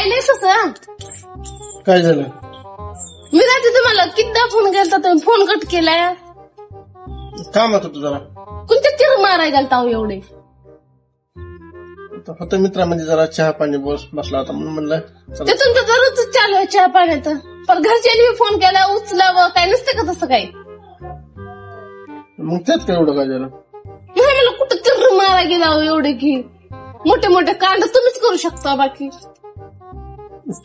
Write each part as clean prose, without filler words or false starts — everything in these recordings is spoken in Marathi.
काय नाही ससं. काय झालं? मी रात्री तुम्हाला कितीदा फोन केला तुम्ही फोन कट केलाय. काम होतं तुझा कोणत्या तिर माराय घालता एवढे. फक्त मित्रामध्ये जरा चहा पाणी बसला होता म्हणून म्हणलं ते तुमचं दररोज चालू आहे चहा पाण्यात. पण घरच्यांनी फोन केला उचलावं काय नसते का तसं काही. मग तेच काय एवढं काय झालं? नाही मला कुठं तिर मारा गेला एवढे की मोठे मोठे कांड तुम्हीच करू शकता. बाकी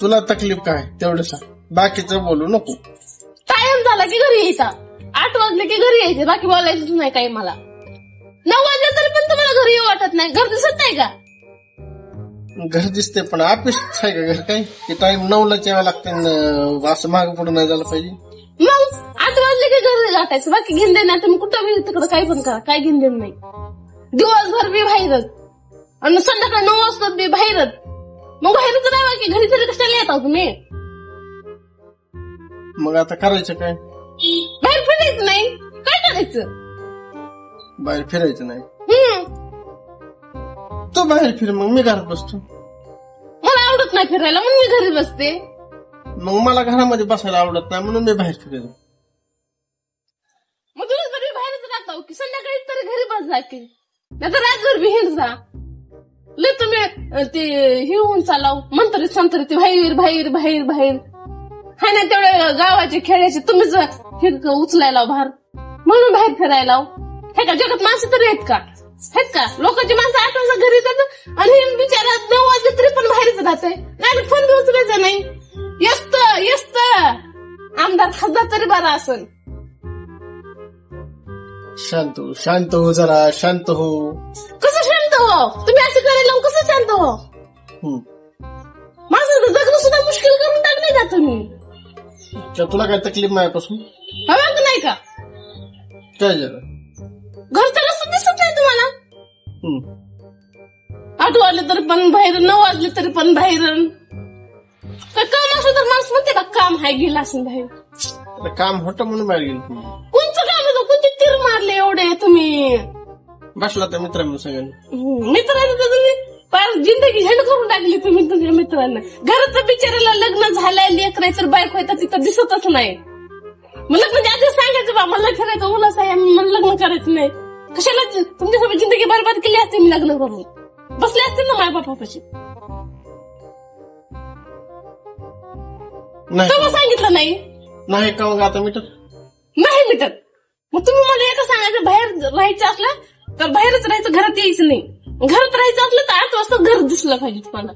तुला तकलीफ काय तेवढं सांग, बाकीचं बोलू नको. टाइम झाला की घरी यायचा. 8 वाजले की घरी यायचे. बाकी बोलायचं नाही काही. मला 9 वाजले तरी पण तुम्हाला घरी येऊ वाटत नाही. घर दिसत नाही का? घर दिसते पण ऑफिस आहे का घर? काय की टाइम 9लाच यावं लागतं असं माग पुढे नाही झालं पाहिजे. मग 8 वाजले की घरी गाठायचं. बाकी घेऊन देणार तुम्ही कुठं बी तिकडं काही पण करा. काय घेऊन देणार नाही. दिवसभर बी बाहेरच आणि संध्याकाळी 9 वाजता बी बाहेरच. मग बाहेरच राहा की घरी तरी कशाला येता तुम्ही? मग आता करायचं काय? बाहेर फिरायचं नाही. काय करायचं? बाहेर फिरायचं नाही. तू बाहेर फिर मग मी घरात बसतो. मला आवडत नाही फिरायला म्हणून मी घरी बसते. मग मला घरामध्ये बसायला आवडत नाही म्हणून मी बाहेर फिरायला. मग दिवसभर बाहेरच राहता की संध्याकाळी तरी घरी बसला की नाही तर रातभर बी हिंडसा. लय तुम्ही ते हे होऊन चालाव मंतरी संतरी ते बाहेर बाहेर बाहेर बाहेर हाय ना तेवढ्या गावाचे खेळायचे तुम्हीच हे उचलायला भार म्हणून बाहेर फिरायला. हे का जगात माणसं तरी आहेत का? आहेत का? लोकांची माणसं 8 वाजता घरी येतात आणि बिचारा 9 वाजले तरी पण बाहेरच राहते. नाही फोन बी उचलायचा नाही. येस्त आमदार खासदार तरी बरा असेल. शांत हो जरा शांत हो. कसं शांत हो? तुम्ही असं करायला कसं शांत हो? माझं जगणं सुद्धा मुश्किल करून टाकले का तुम्ही? तुला काय तकलीफ माझ्यापासून? हवा नाही का? काय झालं? घरचा रस्ता दिसत नाही तुम्हाला? 8 वाजले तरी पण बाहेर 9 वाजले तरी पण बाहेर. काय काम असलं तर माणूस म्हणते का काम हाय गेला असेल बाहेर. काम होतं म्हणून बाहेर गेलो. कोणचं काम होतं? कोणते तीर मारले एवढे तुम्ही? बसला तर मित्रांना सगळ्यांनी. मित्रांना तर तुम्ही फार जिंदगी झेंड करून टाकली तुम्ही तुमच्या मित्रांना. घरात बिचारायला लग्न झालंय लेकराय तर बायको आहे तिथं दिसतच नाही. मला म्हणजे आधी सांगायचं बा मला फिरायचं उलास आहे मला लग्न करायचं नाही. कशाला तुमच्यासोबत जिंदगी बरबाद केली असते मी लग्न करून. बसले असते ना माझ्या बापापाशी. तेव्हा सांगितलं नाही का? मग आता मिटत नाही मिटत. मग तुम्ही मला एकच सांगायचं बाहेर राहायचं असलं तर बाहेरच राहायचं. घरात यायचं नाही. घरात राहायचं असलं तर 8 वाजता घर दिसलं पाहिजे तुम्हाला.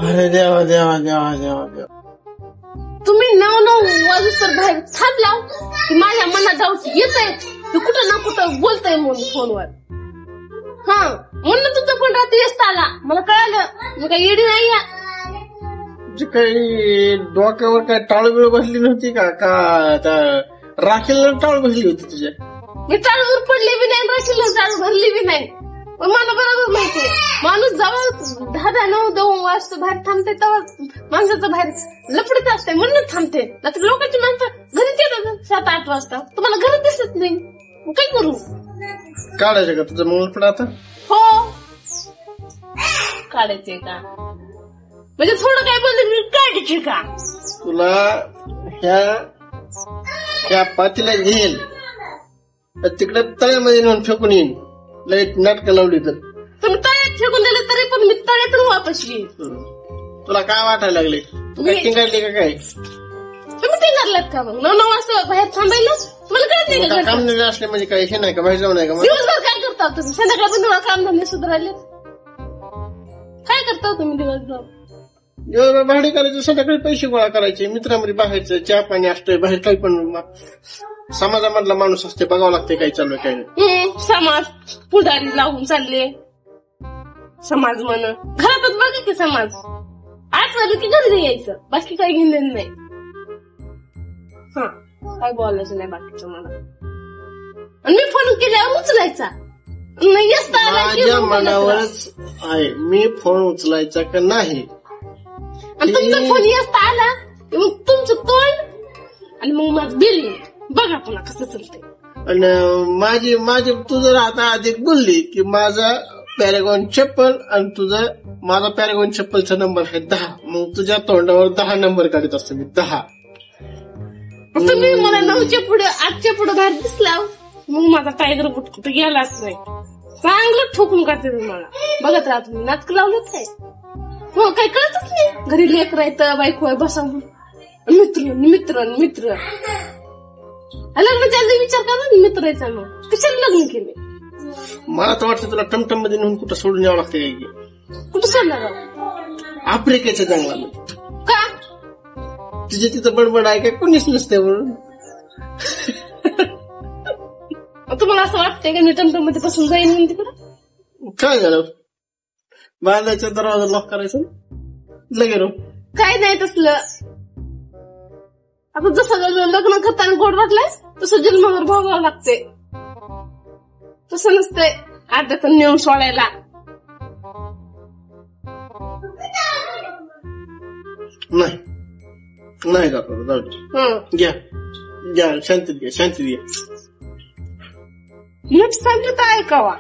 अरे देवा देवा देवा देवा देवा. तुम्ही 9 वाजूस्तर बाहेर थांबला की माझ्या मनात जाऊ येतंय कुठं ना कुठं बोलतय म्हणून फोनवर. म्हणून तुमचा फोन रात्री येत आला. मला कळालं मी काही येडी नाही. काही डोक्यावर काय टाळबिळ बसली नव्हती का? राखीला टाळ बसली होती तुझ्या? मी टाळवर पडली बी नाही राखीला टाळ भरली बी नाही. पण मला बरोबर माहितीये माणूस जेव्हा 10-9 वाजता बाहेर थांबते तेव्हा माणसाचं बाहेर लपडत असते म्हणून थांबते. तर लोकांची माणसं घरीच येतात 7-8 वाजता. तुम्हाला घरात दिसत नाही. काय करू? काढायचं का तुझं मग लपड आता? हो काढायचंय का? म्हणजे थोडं काय बोलले काढायचे का? तुला ह्या पातीला घेईल तिकडे तळ्यामध्ये नेऊन फेकून येईन. लाईट नाटकं लावली तर तुम्ही तळ्यात फेकून दिले तरी पण मी तळ्यातून वापस येईल. तुला काय वाटायला लागले? तू काय टिंगाडली का काय? तुम्ही टिंगारलात का? मग 9 वाजता बाहेर थांबायला तुम्हाला कळत नाही का? काम नाही असले म्हणजे काय हे नाही का? बाहेर जाऊ नाही का? दिवसभर काय करता तुम्ही? संध्याकाळ पण तुम्हाला काम धंदे सुधारले. काय करता तुम्ही दिवसभर? भाडे करायचं संध्याकाळी पैसे गोळा करायचे मित्रामध्ये बाहेरचं चहा पाणी असतंय बाहेर काही पण समाजामधला माणूस असते बघावं लागते काही चालू काही नाही. समाज पुढारी लावून चालले समाज म्हण घरातच बघा की समाज 8 वाजले की घरी यायचं बाकी काही घेणं नाही. काय बोलायचं नाही बाकीचं मला. आणि मी फोन केल्यावर उचलायचा माझ्या मनावरच आहे मी फोन उचलायचा का नाही. आणि तुमचा फोन येत आला मग तुमचं तोंड आणि मग माझं बिल बघा पुन्हा कसं चालतंय. आणि माझी तू जर आता अधिक बोलली की माझा पॅरेगॉन चप्पल आणि तुझा माझा पॅरेगॉन चप्पलचा नंबर आहे 10. मग तुझ्या तोंडावर 10 नंबर काढत असतो मी 10. तुम्ही मला 9च्या पुढे 8च्या पुढे बाहेर दिसला मग माझा टायगर बुट कुठे गेलाच नाही. चांगलं ठोकून काढते तुम्हाला. बघत राहा तुम्ही नाटक लावलंच आहे. हो काही कळतच नाही. घरी लेकर येतं बायको बसा मित्र लग्नाच्या आधी विचार करा ना मित्राचा. मग कशाला लग्न केले? मला तर वाटतं तुला टमटम मध्ये नेऊन कुठं सोडून यावं लागतं काय? कुठं सोडणार जाऊ? आफ्रिकेच्या जंगलामध्ये. का तुझे तिथं बडबड आहे काय? कोणीच नसते म्हणून. तुम्हाला असं वाटतंय का मी टमटम मध्ये बसून जाईन म्हणून तिकडं? काय झालं? बांधायचा दरवाजा लॉक करायचा लगे रो. काय नाही तसलं. आता जसं लग्न करताना गोड वाटलंय तसं जन्मावर भोगावं लागते. तसं नसतंय आद्यातून नेऊन सोडायला. नाही जातो जाऊ दे. घ्या शांतीत घ्या. नीट सांगितलं ऐकावा.